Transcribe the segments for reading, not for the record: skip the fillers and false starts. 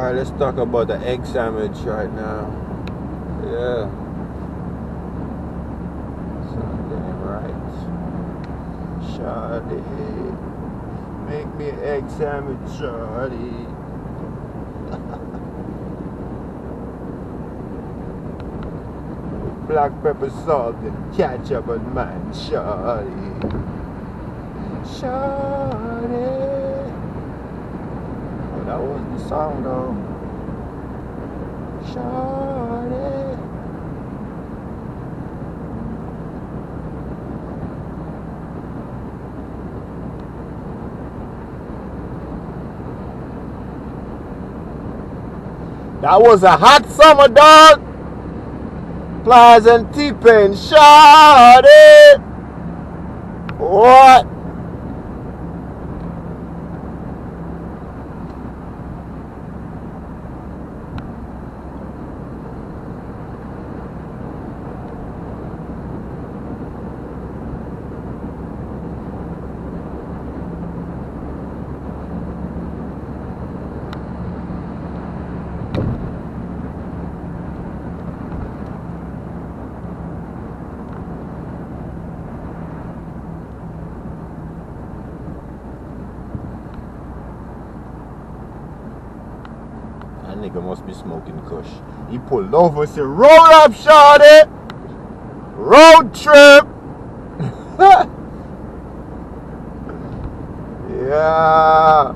Alright, let's talk about the egg sandwich right now. Yeah. Something right. Shawty. Make me an egg sandwich, shawty. Black pepper, salt, and ketchup on mine, shawty. Shawty. Oh, that was the song though. Shawty. That was a hot summer, dog. Pleasant T-Pain, shawty. What? That nigga must be smoking kush. He pulled over and said, roll up, shawty. Road trip. Yeah.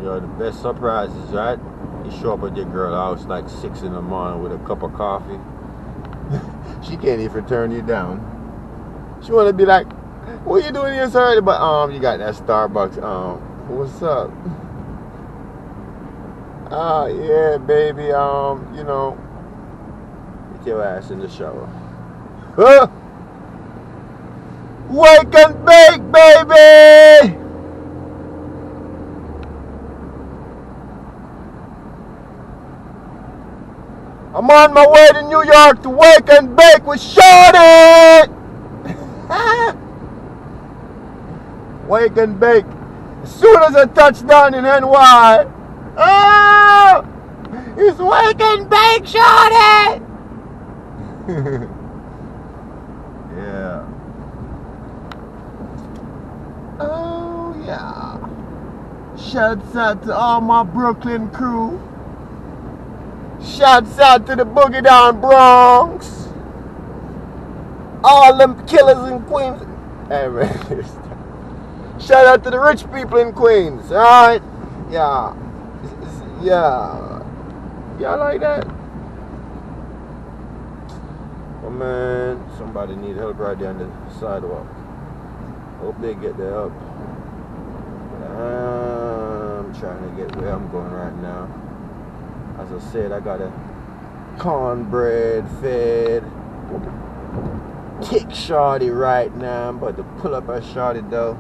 Yo, the best surprises, right? You show up at your girl's house like 6 in the morning with a cup of coffee. She can't even turn you down. She want to be like, what you doing here so early? But you got that Starbucks. What's up? Yeah, baby. You know, get your ass in the shower. Huh? Wake and bake, baby. I'm on my way to New York to wake and bake with Shorty! Wake and bake. As soon as I touch down in NY, oh! It's wake and bake, Shorty! Yeah. Oh, yeah. Shouts out to all my Brooklyn crew. Shouts out to the Boogie Down Bronx. All them killers in Queens. Hey, man. Shout out to the rich people in Queens. Alright? Yeah. Yeah. Y'all like that? Oh, man. Somebody need help right there on the sidewalk. Hope they get there up. I'm trying to get where I'm going right now. As I said, I got a cornbread fed kick shawty right now. I'm about to pull up a shawty though.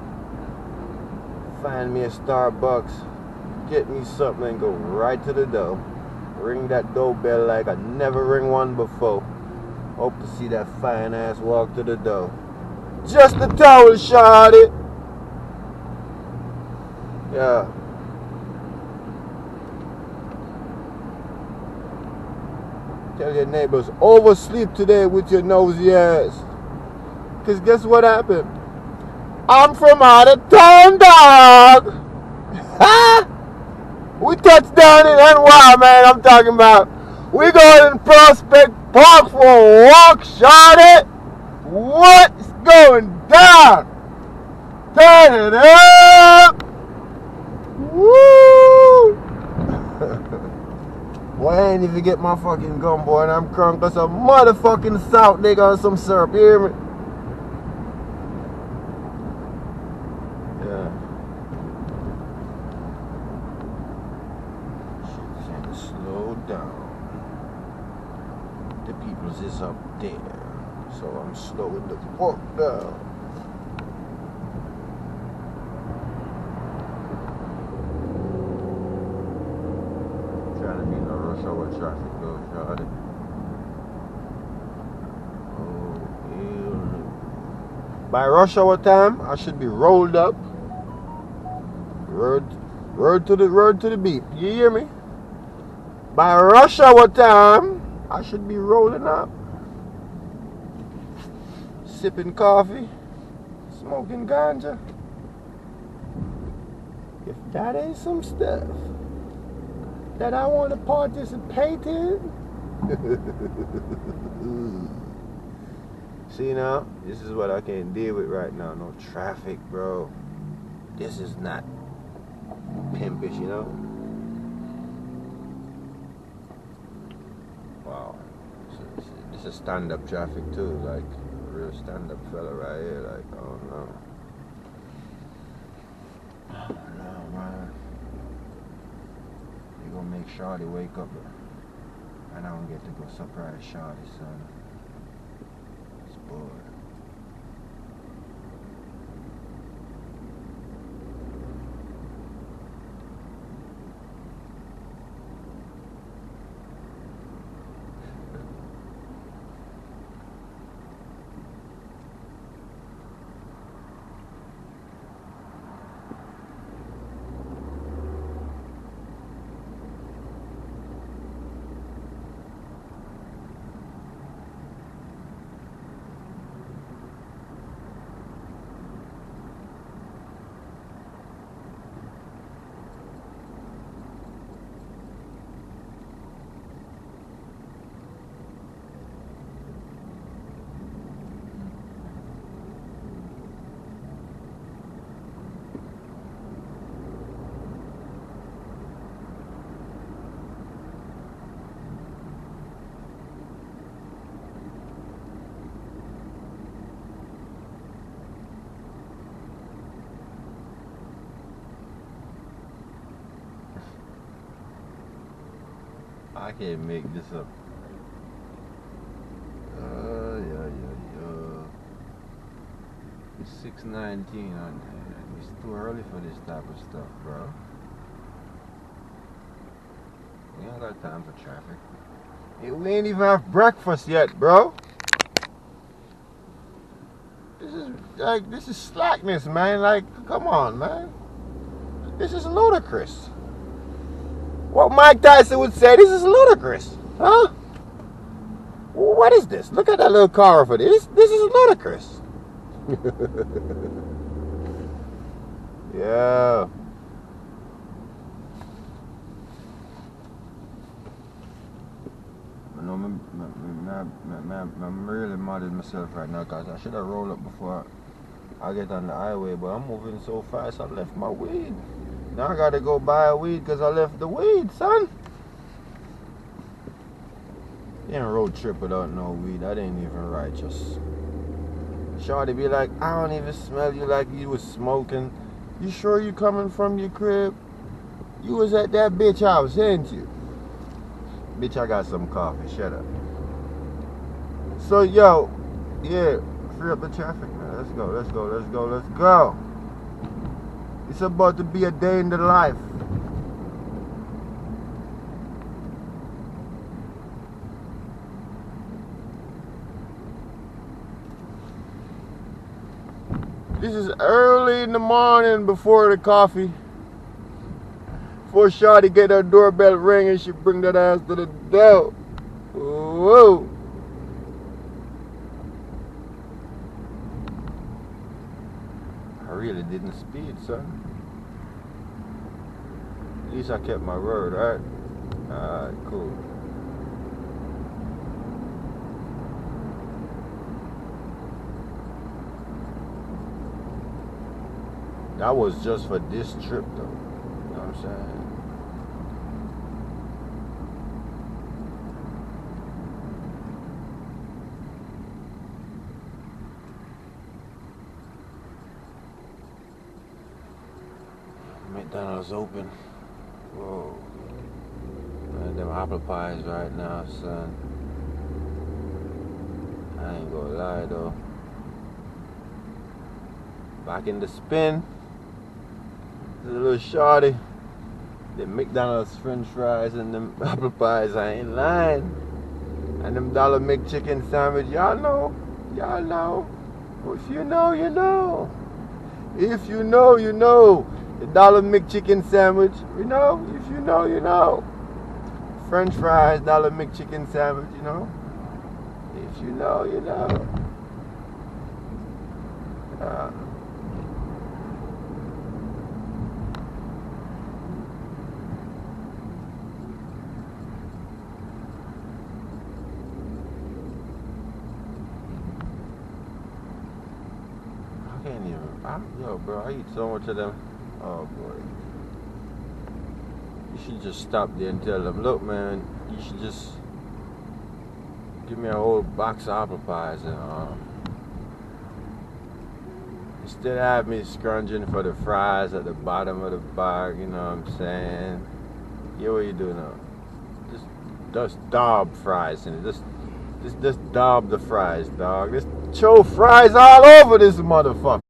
Find me a Starbucks, get me something and go right to the door. Ring that doorbell like I never ring one before. Hope to see that fine ass walk to the door. Just a towel shawty. Yeah. Tell your neighbors, oversleep today with your nosy ass. Because guess what happened? I'm from out of town, dog. We touched down in NY, man. I'm talking about. We going in Prospect Park for a walk, shawty. What's going down? Turn it up. Woo. Boy, I ain't even get my fucking gum, boy, and I'm crunk cause a motherfucking salt nigga on some syrup, you hear me? Yeah. Shit, trying to slow down. The people's is up there, so I'm slowing the fuck down. Trying to be in a rush hour traffic though, shawty. Oh, hell no. By rush hour time, I should be rolled up. Word to the beat. You hear me? By rush hour time, I should be rolling up. Sipping coffee. Smoking ganja. If that ain't some stuff that I want to participate in. See now, this is what I can't deal with right now. No traffic, bro. This is not pimpish, you know? Wow. This is stand-up traffic too, like a real stand-up fella right here, like, I don't know. Man. You gonna make Shawty wake up, and I don't get to go surprise Shawty, son. It's bored. I can't make this up. Yeah. It's 6:19 on there. It's too early for this type of stuff, bro. We ain't got time for traffic. We ain't even have breakfast yet, bro. This is slackness, man. Like, come on, man. This is ludicrous. What Mike Tyson would say, this is ludicrous. Huh? What is this? Look at that little car over there. This is ludicrous. Yeah. I'm really mad at myself right now because I should have rolled up before I get on the highway, but I'm moving so fast I left my weed. Now I gotta go buy a weed because I left the weed, son. You ain't road trip without no weed. That ain't even righteous. Shawty be like, I don't even smell you like you was smoking. You sure you coming from your crib? You was at that bitch house, ain't you? Bitch, I got some coffee. Shut up. So, yo, yeah, free up the traffic, man. Let's go. It's about to be a day in the life. This is early in the morning before the coffee. Before Shawty get her doorbell ring and she bring that ass to the door. Whoa. I really didn't speed, son. At least I kept my word, alright? Alright, cool. That was just for this trip, though. You know what I'm saying? McDonald's open. Whoa. Man, them apple pies right now, son. I ain't gonna lie, though. Back in the spin. There's a little shawty. The McDonald's French fries and them apple pies, I ain't lying. And them dollar McChicken sandwich, y'all know. Y'all know. If you know, you know. If you know, you know. The dollar McChicken sandwich, you know. If you know, you know. French fries, dollar McChicken sandwich, you know. If you know, you know. I can't even. Yo, bro, I eat so much of them. Oh boy. You should just stop there and tell them, look, man, you should just give me a whole box of apple pies and instead of have me scrounging for the fries at the bottom of the bag, you know what I'm saying? Yeah, what you do now? Just daub fries in it. Just daub the fries, dog. Just throw fries all over this motherfucker.